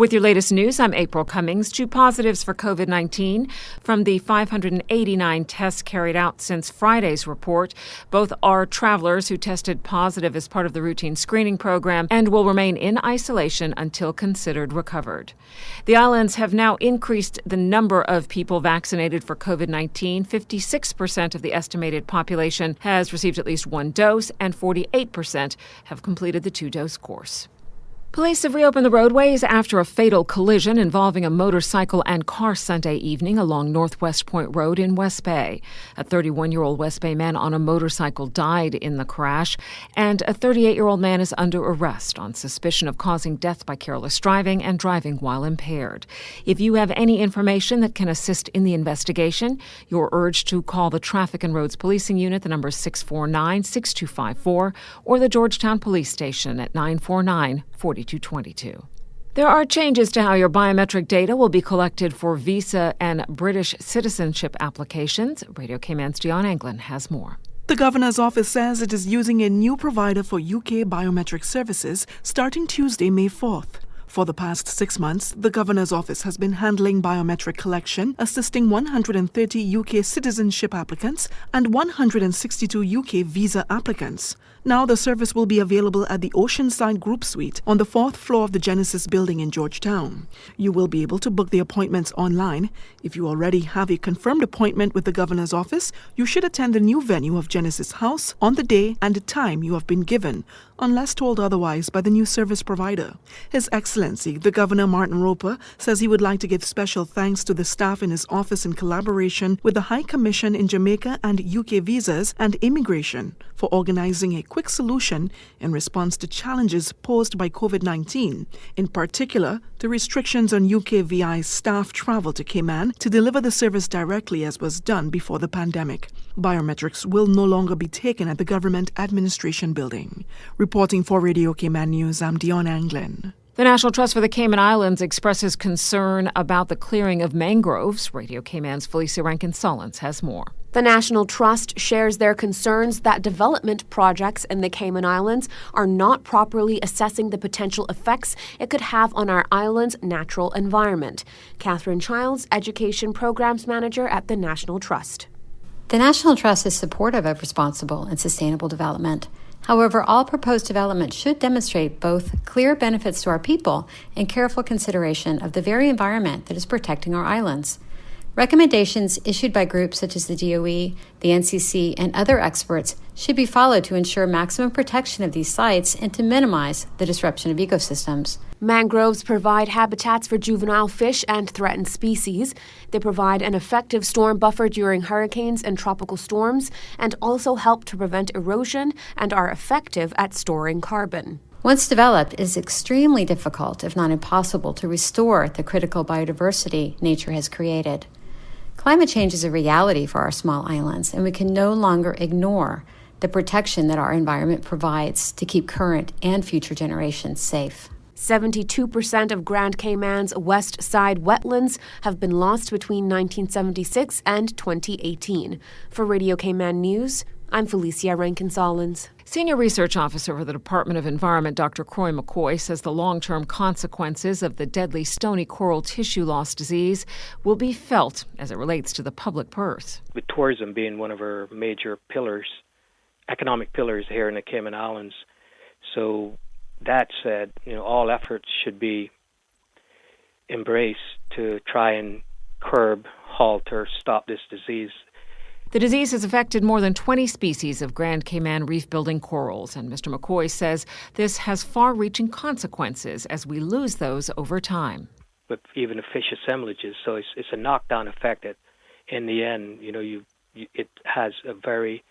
With your latest news, I'm April Cummings. 2 positives for COVID-19 from the 589 tests carried out since Friday's report. Both are travelers who tested positive as part of the routine screening program and will remain in isolation until considered recovered. The islands have now increased the number of people vaccinated for COVID-19. 56% of the estimated population has received at least one dose, and 48% have completed the 2-dose course. Police have reopened the roadways after a fatal collision involving a motorcycle and car Sunday evening along Northwest Point Road in West Bay. A 31-year-old West Bay man on a motorcycle died in the crash, and a 38-year-old man is under arrest on suspicion of causing death by careless driving and driving while impaired. If you have any information that can assist in the investigation, you're urged to call the Traffic and Roads Policing Unit. The number is 649-6254, or the Georgetown Police Station at 949-4222. There are changes to how your biometric data will be collected for visa and British citizenship applications. Radio Cayman's Dion Anglin has more. The Governor's office says it is using a new provider for UK biometric services starting Tuesday, May 4th. For the past 6 months, the Governor's office has been handling biometric collection, assisting 130 UK citizenship applicants and 162 UK visa applicants. Now the service will be available at the Oceanside Group Suite on the 4th floor of the Genesis building in Georgetown. You will be able to book the appointments online. If you already have a confirmed appointment with the Governor's office, you should attend the new venue of Genesis House on the day and the time you have been given, unless told otherwise by the new service provider. His Excellency, the Governor Martin Roper, says he would like to give special thanks to the staff in his office in collaboration with the High Commission in Jamaica and UK Visas and Immigration for organizing a quick solution in response to challenges posed by COVID-19, in particular the restrictions on UK VI staff travel to Cayman to deliver the service directly as was done before the pandemic. Biometrics will no longer be taken at the Government Administration Building. Reporting for Radio Cayman News, I'm Dion Anglin. The National Trust for the Cayman Islands expresses concern about the clearing of mangroves. Radio Cayman's Felicia Rankin-Solins has more. The National Trust shares their concerns that development projects in the Cayman Islands are not properly assessing the potential effects it could have on our island's natural environment. Catherine Childs, Education Programs Manager at the National Trust. The National Trust is supportive of responsible and sustainable development. However, all proposed development should demonstrate both clear benefits to our people and careful consideration of the very environment that is protecting our islands. Recommendations issued by groups such as the DOE, the NCC, and other experts should be followed to ensure maximum protection of these sites and to minimize the disruption of ecosystems. Mangroves provide habitats for juvenile fish and threatened species. They provide an effective storm buffer during hurricanes and tropical storms and also help to prevent erosion and are effective at storing carbon. Once developed, it is extremely difficult, if not impossible, to restore the critical biodiversity nature has created. Climate change is a reality for our small islands, and we can no longer ignore the protection that our environment provides to keep current and future generations safe. 72% of Grand Cayman's west side wetlands have been lost between 1976 and 2018. For Radio Cayman News, I'm Felicia Rankin-Solins. Senior Research Officer for the Department of Environment, Dr. Croy McCoy, says the long-term consequences of the deadly stony coral tissue loss disease will be felt as it relates to the public purse. With tourism being one of our major pillars, economic pillars here in the Cayman Islands, so that said, all efforts should be embraced to try and curb, halt, or stop this disease. The disease has affected more than 20 species of Grand Cayman reef-building corals, and Mr. McCoy says this has far-reaching consequences as we lose those over time. But even the fish assemblages, so it's a knockdown effect that, in the end, it has a very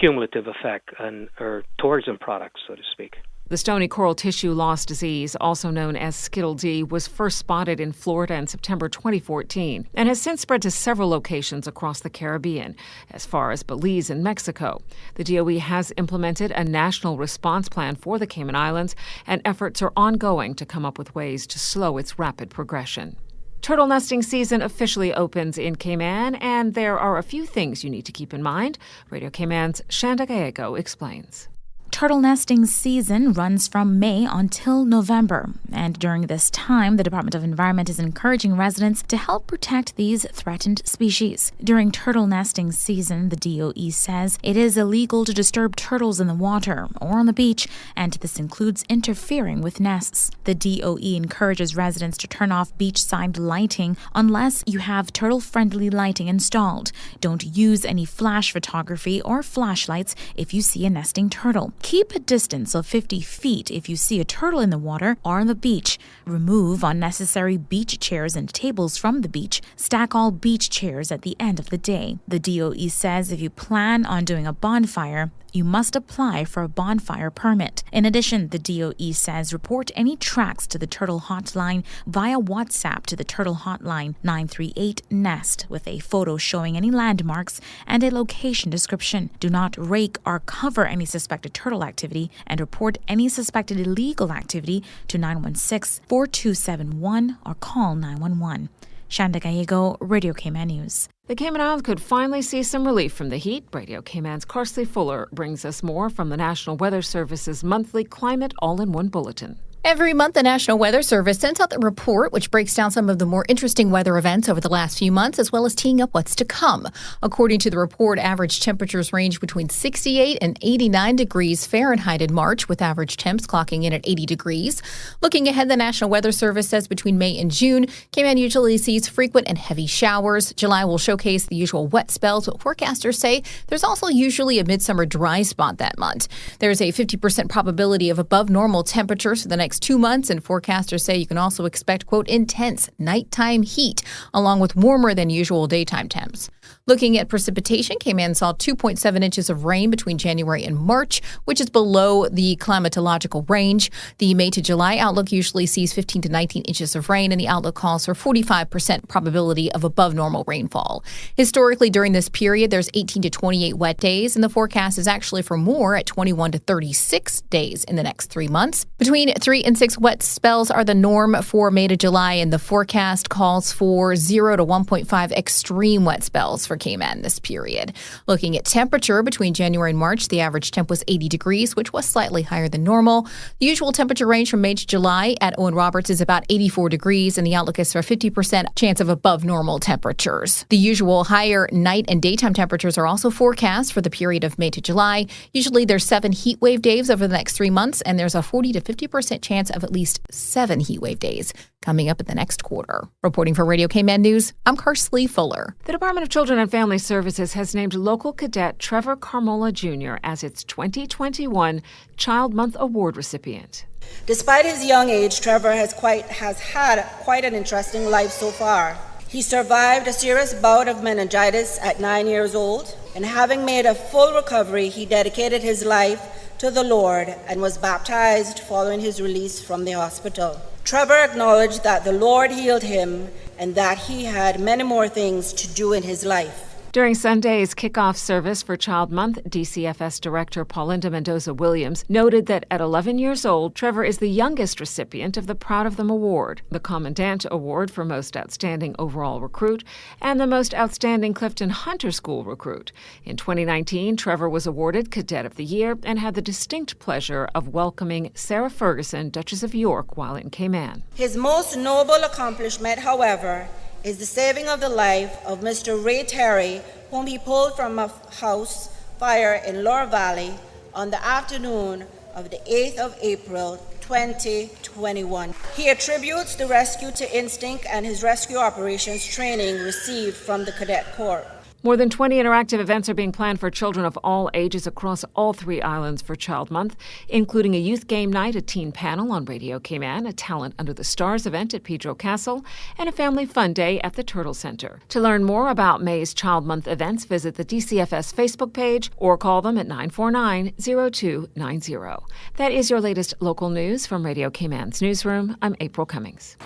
cumulative effect on our tourism products, so to speak. The stony coral tissue loss disease, also known as Skittle D, was first spotted in Florida in September 2014 and has since spread to several locations across the Caribbean, as far as Belize and Mexico. The DOE has implemented a national response plan for the Cayman Islands, and efforts are ongoing to come up with ways to slow its rapid progression. Turtle nesting season officially opens in Cayman, and there are a few things you need to keep in mind. Radio Cayman's Shanda Gallego explains. Turtle nesting season runs from May until November, and during this time, the Department of Environment is encouraging residents to help protect these threatened species. During turtle nesting season, the DOE says it is illegal to disturb turtles in the water or on the beach, and this includes interfering with nests. The DOE encourages residents to turn off beachside lighting unless you have turtle-friendly lighting installed. Don't use any flash photography or flashlights if you see a nesting turtle. Keep a distance of 50 feet if you see a turtle in the water or on the beach. Remove unnecessary beach chairs and tables from the beach. Stack all beach chairs at the end of the day. The DOE says if you plan on doing a bonfire, you must apply for a bonfire permit. In addition, the DOE says report any tracks to the Turtle Hotline via WhatsApp to the Turtle Hotline 938-NEST with a photo showing any landmarks and a location description. Do not rake or cover any suspected turtle activity and report any suspected illegal activity to 916-4271 or call 911. Shanda Gallego, Radio Cayman News. The Cayman Islands could finally see some relief from the heat. Radio Cayman's Carsley Fuller brings us more from the National Weather Service's monthly Climate All-in-One Bulletin. Every month, the National Weather Service sends out the report, which breaks down some of the more interesting weather events over the last few months, as well as teeing up what's to come. According to the report, average temperatures range between 68 and 89 degrees Fahrenheit in March, with average temps clocking in at 80 degrees. Looking ahead, the National Weather Service says between May and June, Cayman usually sees frequent and heavy showers. July will showcase the usual wet spells, but forecasters say there's also usually a midsummer dry spot that month. There's a 50% probability of above normal temperatures for the next 2 months, and forecasters say you can also expect, quote, intense nighttime heat, along with warmer than usual daytime temps. Looking at precipitation, Cayman saw 2.7 inches of rain between January and March, which is below the climatological range. The May to July outlook usually sees 15 to 19 inches of rain, and the outlook calls for 45% probability of above normal rainfall. Historically, during this period, there's 18 to 28 wet days, and the forecast is actually for more at 21 to 36 days in the next 3 months. Between 3 and 6 wet spells are the norm for May to July, and the forecast calls for 0 to 1.5 extreme wet spells for Cayman this period. Looking at temperature, between January and March, the average temp was 80 degrees, which was slightly higher than normal. The usual temperature range from May to July at Owen Roberts is about 84 degrees, and the outlook is for 50% chance of above normal temperatures. The usual higher night and daytime temperatures are also forecast for the period of May to July. Usually there's 7 heat wave days over the next 3 months, and there's a 40 to 50% chance of at least 7 heat wave days coming up in the next quarter. Reporting for Radio Cayman News, I'm Carsley Fuller. The Department of Children and Family Services has named local cadet Trevor Carmola Jr. as its 2021 Child Month Award recipient. Despite his young age, Trevor has had quite an interesting life so far. He survived a serious bout of meningitis at 9 years old, and having made a full recovery, he dedicated his life to the Lord and was baptized following his release from the hospital. Trevor acknowledged that the Lord healed him and that he had many more things to do in his life. During Sunday's kickoff service for Child Month, DCFS Director Paulinda Mendoza-Williams noted that at 11 years old, Trevor is the youngest recipient of the Proud of Them Award, the Commandant Award for Most Outstanding Overall Recruit, and the Most Outstanding Clifton Hunter School Recruit. In 2019, Trevor was awarded Cadet of the Year and had the distinct pleasure of welcoming Sarah Ferguson, Duchess of York, while in Cayman. His most noble accomplishment, however, is the saving of the life of Mr. Ray Terry, whom he pulled from a house fire in Lower Valley on the afternoon of the 8th of April, 2021. He attributes the rescue to instinct and his rescue operations training received from the Cadet Corps. More than 20 interactive events are being planned for children of all ages across all 3 islands for Child Month, including a youth game night, a teen panel on Radio Cayman, a Talent Under the Stars event at Pedro Castle, and a family fun day at the Turtle Center. To learn more about May's Child Month events, visit the DCFS Facebook page or call them at 949-0290. That is your latest local news from Radio Cayman's newsroom. I'm April Cummings.